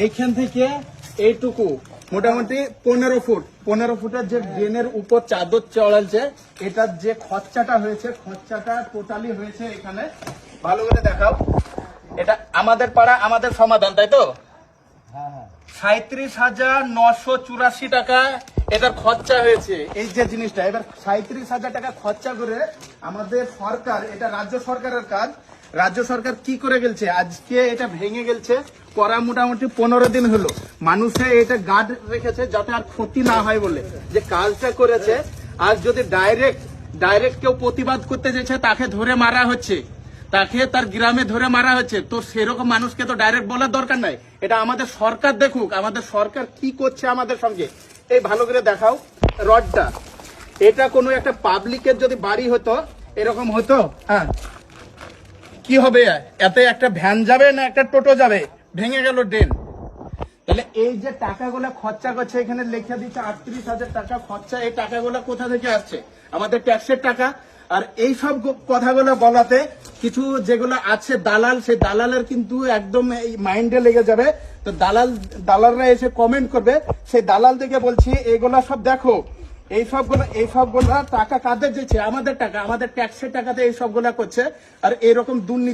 এইখান থেকে এইটুকু মোটামুটি 15 ফুটের যে ড্রেনের উপর চাদর চড়ালছে, এটার যে খরচাটা হয়েছে, খরচাটা টোটালি হয়েছে এখানে ভালো করে দেখাও। এটা আমাদের পাড়া আমাদের সমাধান, তাই তো? 37,984 টাকা এটার খরচা হয়েছে। এই যে জিনিসটা এবার 37,000 টাকা খরচা করে আমাদের সরকার, এটা রাজ্য সরকারের কাজ, রাজ্য সরকার কি করে গেছে, আজকে এটা ভেঙে গেছে করা মোটামুটি 15 দিন হলো। মানুষে এটা গার্ড রেখেছে যাতে আর ক্ষতি না হয় বলে যে কাজটা করেছে। আর যদি ডাইরেক্ট কেউ প্রতিবাদ করতে যাচ্ছে তাকে ধরে মারা হচ্ছে, তাকে তার গ্রামে ধরে মারা হচ্ছে। তো সেরকম মানুষকে তো ডাইরেক্ট বলার দরকার নাই। এটা আমাদের সরকার দেখুক, আমাদের সরকার কি করছে আমাদের সঙ্গে। এই ভালো করে দেখাও রডটা, এটা কোনো একটা পাবলিকের যদি বাড়ি হতো এরকম হতো, হ্যাঁ কি হবে? এতে একটা ভ্যান যাবে না একটা টোটো যাবে, ভেঙে গেল ড্রেন। তাহলে এই যে টাকাগুলো খরচা করছে, এখানে লিখে দিচ্ছে 38,000 টাকা খরচা। এই টাকাগুলো কোথা থেকে আসছে? আমাদের ট্যাক্সের টাকা। আর এই সব কথাগুলো বলাতে কিছু যেগুলো আছে দালাল, সেই দালালের কিন্তু একদম এই মাইন্ডে লেগে যাবে। তো দালালরা এসে কমেন্ট করবে, সেই দালাল থেকে বলছি এগুলা সব দেখো, এই সবগুলা টাকা কাদের দিচ্ছে? আমাদের টাকা, আমাদের ট্যাক্সের টাকাতে এই সবগুলা করছে। আর এরকম দুর্নীতি